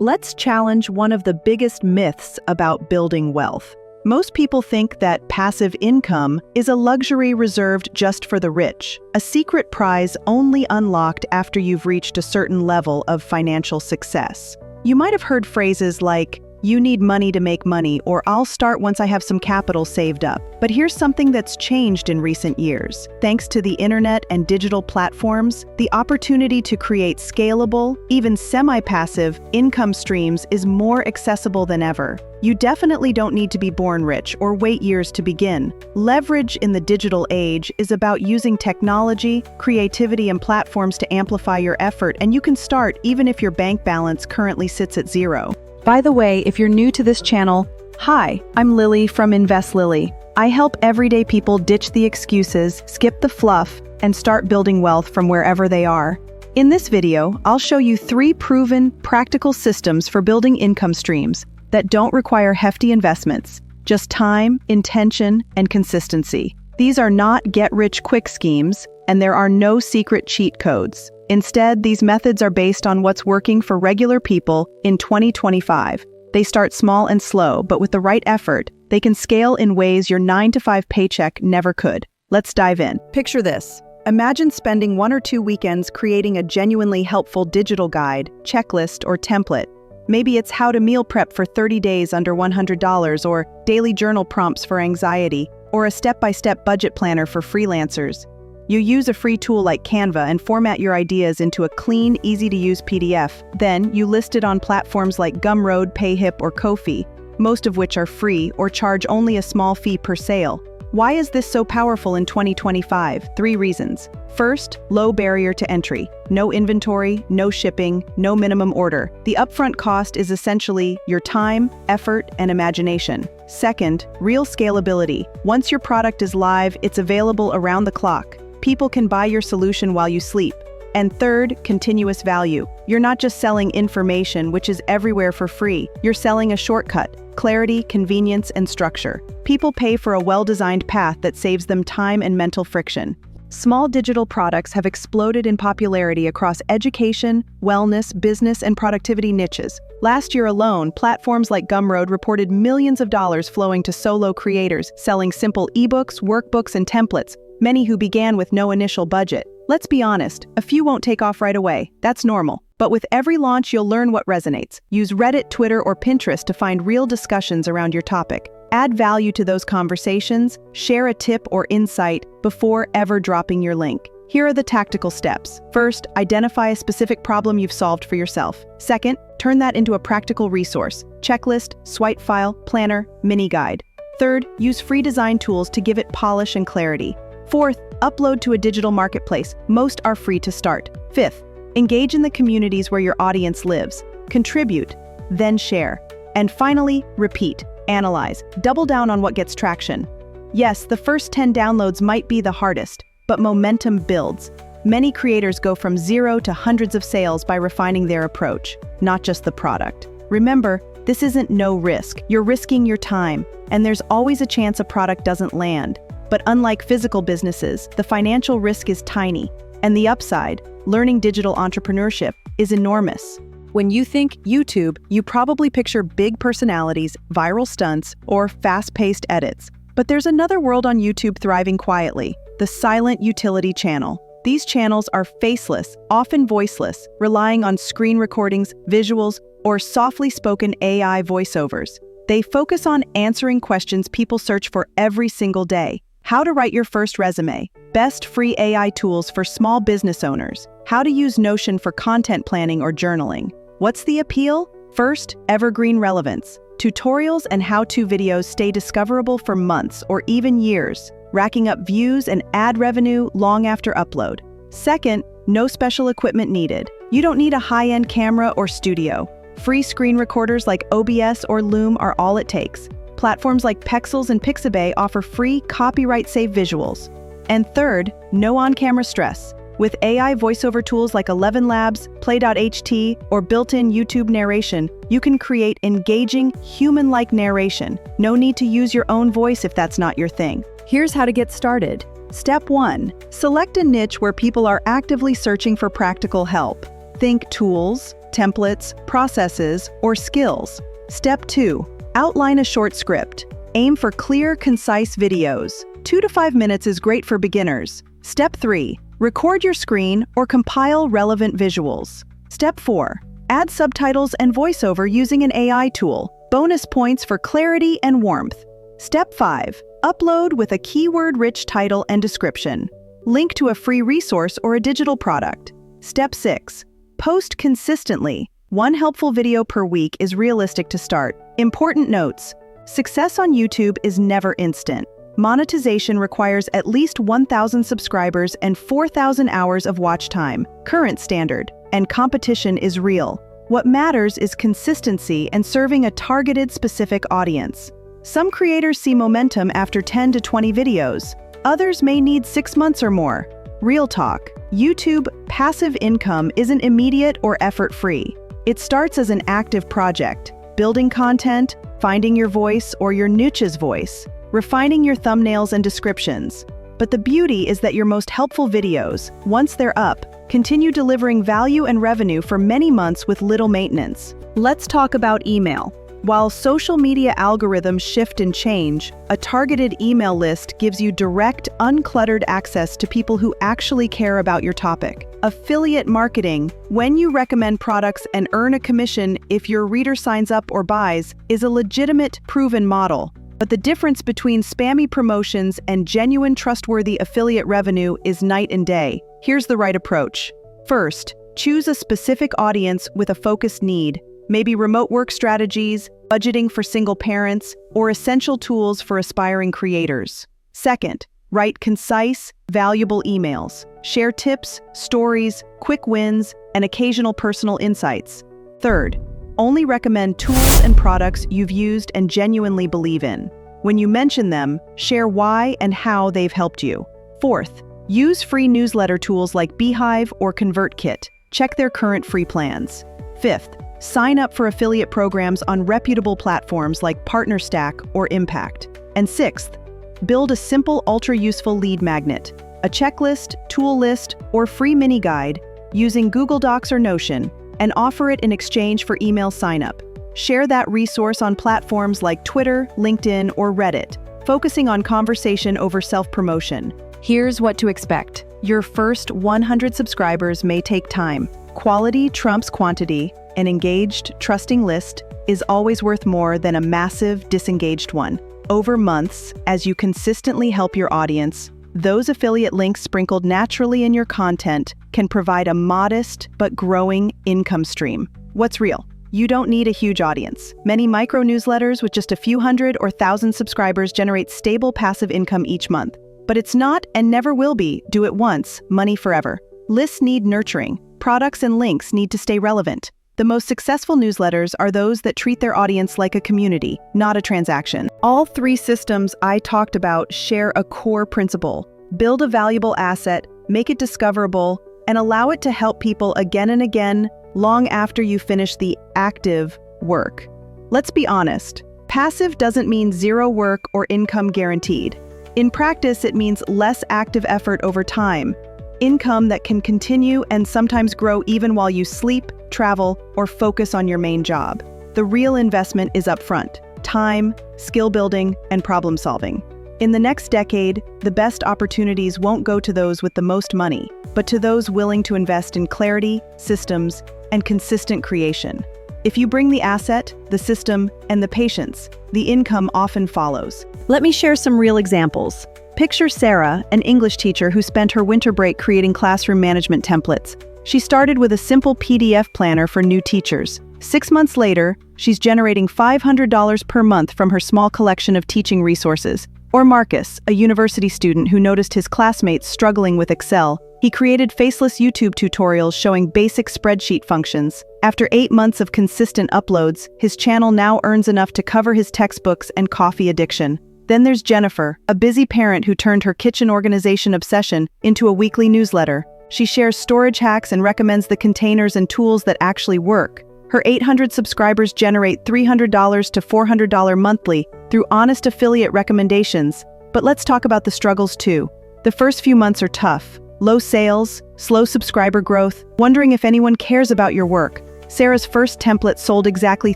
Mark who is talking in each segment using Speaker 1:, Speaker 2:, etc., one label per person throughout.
Speaker 1: Let's challenge one of the biggest myths about building wealth. Most people think that passive income is a luxury reserved just for the rich, a secret prize only unlocked after you've reached a certain level of financial success. You might have heard phrases like, "You need money to make money," or "I'll start once I have some capital saved up." But here's something that's changed in recent years. Thanks to the internet and digital platforms, the opportunity to create scalable, even semi-passive, income streams is more accessible than ever. You definitely don't need to be born rich or wait years to begin. Leverage in the digital age is about using technology, creativity, and platforms to amplify your effort, and you can start even if your bank balance currently sits at zero. By the way, if you're new to this channel, hi, I'm Lily from InvesLily. I help everyday people ditch the excuses, skip the fluff, and start building wealth from wherever they are. In this video, I'll show you 3 proven, practical systems for building income streams that don't require hefty investments, just time, intention, and consistency. These are not get-rich-quick schemes, and there are no secret cheat codes. Instead, these methods are based on what's working for regular people in 2025. They start small and slow, but with the right effort, they can scale in ways your 9-to-5 paycheck never could. Let's dive in. Picture this. Imagine spending 1 or 2 weekends creating a genuinely helpful digital guide, checklist, or template. Maybe it's how to meal prep for 30 days under $100, or daily journal prompts for anxiety, or a step-by-step budget planner for freelancers. You use a free tool like Canva and format your ideas into a clean, easy-to-use PDF. Then, you list it on platforms like Gumroad, Payhip, or Ko-fi, most of which are free or charge only a small fee per sale. Why is this so powerful in 2025? 3 reasons. First, low barrier to entry. No inventory, no shipping, no minimum order. The upfront cost is essentially your time, effort, and imagination. Second, real scalability. Once your product is live, it's available around the clock. People can buy your solution while you sleep. And third, continuous value. You're not just selling information, which is everywhere for free. You're selling a shortcut, clarity, convenience, and structure. People pay for a well-designed path that saves them time and mental friction. Small digital products have exploded in popularity across education, wellness, business, and productivity niches. Last year alone, platforms like Gumroad reported millions of dollars flowing to solo creators, selling simple ebooks, workbooks, and templates, many who began with no initial budget. Let's be honest, a few won't take off right away. That's normal. But with every launch, you'll learn what resonates. Use Reddit, Twitter, or Pinterest to find real discussions around your topic. Add value to those conversations, share a tip or insight before ever dropping your link. Here are the tactical steps. First, identify a specific problem you've solved for yourself. Second, turn that into a practical resource: checklist, swipe file, planner, mini guide. Third, use free design tools to give it polish and clarity. Fourth, upload to a digital marketplace. Most are free to start. Fifth, engage in the communities where your audience lives. Contribute, then share. And finally, repeat, analyze, double down on what gets traction. Yes, the first 10 downloads might be the hardest, but momentum builds. Many creators go from 0 to hundreds of sales by refining their approach, not just the product. Remember, this isn't no risk. You're risking your time, and there's always a chance a product doesn't land. But unlike physical businesses, the financial risk is tiny, and the upside, learning digital entrepreneurship, is enormous. When you think YouTube, you probably picture big personalities, viral stunts, or fast-paced edits. But there's another world on YouTube thriving quietly: the silent utility channel. These channels are faceless, often voiceless, relying on screen recordings, visuals, or softly spoken AI voiceovers. They focus on answering questions people search for every single day. How to write your first resume, best free AI tools for small business owners, how to use Notion for content planning or journaling. What's the appeal? First, evergreen relevance. Tutorials and how-to videos stay discoverable for months or even years, racking up views and ad revenue long after upload. Second, no special equipment needed. You don't need a high-end camera or studio. Free screen recorders like OBS or Loom are all it takes. Platforms like Pexels and Pixabay offer free, copyright-safe visuals. And third, no on-camera stress. With AI voiceover tools like 11 Labs, Play.ht, or built-in YouTube narration, you can create engaging, human-like narration. No need to use your own voice if that's not your thing. Here's how to get started. Step 1. Select a niche where people are actively searching for practical help. Think tools, templates, processes, or skills. Step 2. Outline a short script. Aim for clear, concise videos. 2 to 5 minutes is great for beginners. Step 3. Record your screen or compile relevant visuals. Step 4. Add subtitles and voiceover using an AI tool. Bonus points for clarity and warmth. Step 5. Upload with a keyword-rich title and description. Link to a free resource or a digital product. Step 6. Post consistently. 1 helpful video per week is realistic to start. Important notes. Success on YouTube is never instant. Monetization requires at least 1,000 subscribers and 4,000 hours of watch time, current standard, and competition is real. What matters is consistency and serving a targeted, specific audience. Some creators see momentum after 10 to 20 videos. Others may need 6 months or more. Real talk. YouTube passive income isn't immediate or effort-free. It starts as an active project, building content, finding your voice or your niche's voice, refining your thumbnails and descriptions. But the beauty is that your most helpful videos, once they're up, continue delivering value and revenue for many months with little maintenance. Let's talk about email. While social media algorithms shift and change, a targeted email list gives you direct, uncluttered access to people who actually care about your topic. Affiliate marketing, when you recommend products and earn a commission if your reader signs up or buys, is a legitimate, proven model. But the difference between spammy promotions and genuine, trustworthy affiliate revenue is night and day. Here's the right approach. First, choose a specific audience with a focused need. Maybe remote work strategies, budgeting for single parents, or essential tools for aspiring creators. Second, write concise, valuable emails. Share tips, stories, quick wins, and occasional personal insights. Third, only recommend tools and products you've used and genuinely believe in. When you mention them, share why and how they've helped you. Fourth, use free newsletter tools like Beehive or ConvertKit. Check their current free plans. Fifth, sign up for affiliate programs on reputable platforms like PartnerStack or Impact. And sixth, build a simple, ultra-useful lead magnet, a checklist, tool list, or free mini guide using Google Docs or Notion, and offer it in exchange for email sign-up. Share that resource on platforms like Twitter, LinkedIn, or Reddit, focusing on conversation over self-promotion. Here's what to expect. Your first 100 subscribers may take time. Quality trumps quantity. An engaged, trusting list is always worth more than a massive, disengaged one. Over months, as you consistently help your audience, those affiliate links sprinkled naturally in your content can provide a modest but growing income stream. What's real? You don't need a huge audience. Many micro-newsletters with just a few hundred or thousand subscribers generate stable passive income each month. But it's not, and never will be, do it once, money forever. Lists need nurturing. Products and links need to stay relevant. The most successful newsletters are those that treat their audience like a community, not a transaction. All 3 systems I talked about share a core principle. Build a valuable asset, make it discoverable, and allow it to help people again and again, long after you finish the active work. Let's be honest, passive doesn't mean zero work or income guaranteed. In practice, it means less active effort over time, income that can continue and sometimes grow even while you sleep, travel, or focus on your main job. The real investment is upfront: time, skill building, and problem solving. In the next decade, the best opportunities won't go to those with the most money, but to those willing to invest in clarity, systems, and consistent creation. If you bring the asset, the system, and the patience, the income often follows. Let me share some real examples. Picture Sarah, an English teacher who spent her winter break creating classroom management templates. She started with a simple PDF planner for new teachers. 6 months later, she's generating $500 per month from her small collection of teaching resources. Or Marcus, a university student who noticed his classmates struggling with Excel. He created faceless YouTube tutorials showing basic spreadsheet functions. After 8 months of consistent uploads, his channel now earns enough to cover his textbooks and coffee addiction. Then there's Jennifer, a busy parent who turned her kitchen organization obsession into a weekly newsletter. She shares storage hacks and recommends the containers and tools that actually work. Her 800 subscribers generate $300 to $400 monthly through honest affiliate recommendations. But let's talk about the struggles too. The first few months are tough. Low sales, slow subscriber growth, wondering if anyone cares about your work. Sarah's first template sold exactly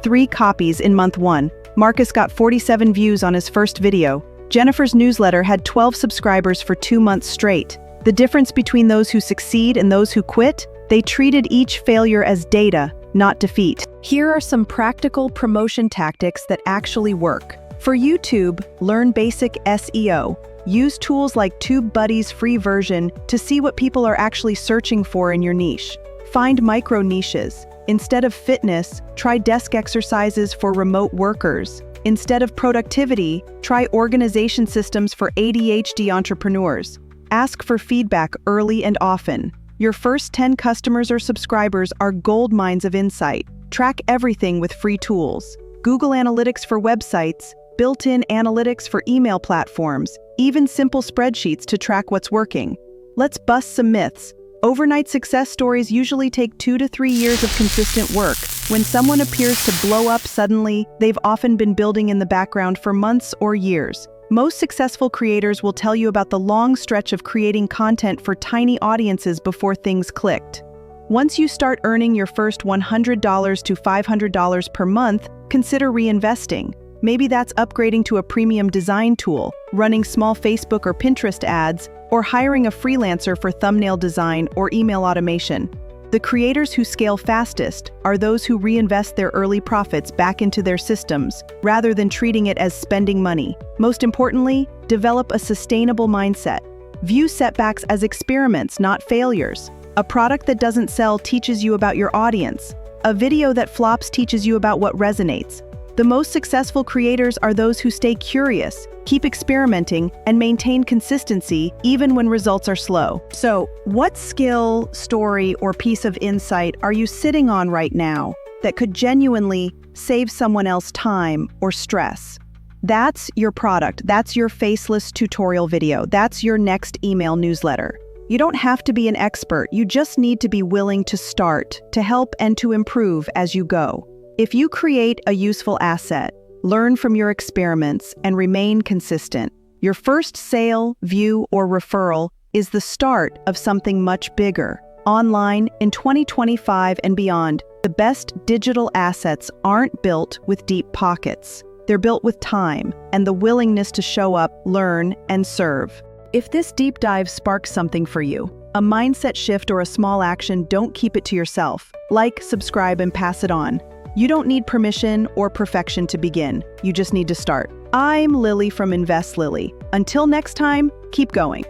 Speaker 1: 3 copies in month 1. Marcus got 47 views on his first video. Jennifer's newsletter had 12 subscribers for 2 months straight. The difference between those who succeed and those who quit? They treated each failure as data, not defeat. Here are some practical promotion tactics that actually work. For YouTube, learn basic SEO. Use tools like TubeBuddy's free version to see what people are actually searching for in your niche. Find micro niches. Instead of fitness, try desk exercises for remote workers. Instead of productivity, try organization systems for ADHD entrepreneurs. Ask for feedback early and often. Your first 10 customers or subscribers are gold mines of insight. Track everything with free tools. Google Analytics for websites, built-in analytics for email platforms, even simple spreadsheets to track what's working. Let's bust some myths. Overnight success stories usually take 2 to 3 years of consistent work. When someone appears to blow up suddenly, they've often been building in the background for months or years. Most successful creators will tell you about the long stretch of creating content for tiny audiences before things clicked. Once you start earning your first $100 to $500 per month, consider reinvesting. Maybe that's upgrading to a premium design tool, running small Facebook or Pinterest ads, or hiring a freelancer for thumbnail design or email automation. The creators who scale fastest are those who reinvest their early profits back into their systems, rather than treating it as spending money. Most importantly, develop a sustainable mindset. View setbacks as experiments, not failures. A product that doesn't sell teaches you about your audience. A video that flops teaches you about what resonates. The most successful creators are those who stay curious, keep experimenting, and maintain consistency even when results are slow. So, what skill, story, or piece of insight are you sitting on right now that could genuinely save someone else time or stress? That's your product. That's your faceless tutorial video. That's your next email newsletter. You don't have to be an expert. You just need to be willing to start, to help, and to improve as you go. If you create a useful asset, learn from your experiments, and remain consistent, your first sale, view, or referral is the start of something much bigger. Online, in 2025 and beyond, the best digital assets aren't built with deep pockets. They're built with time and the willingness to show up, learn, and serve. If this deep dive sparks something for you, a mindset shift or a small action, don't keep it to yourself. Like, subscribe, and pass it on. You don't need permission or perfection to begin. You just need to start. I'm Lily from InvesLily. Until next time, keep going.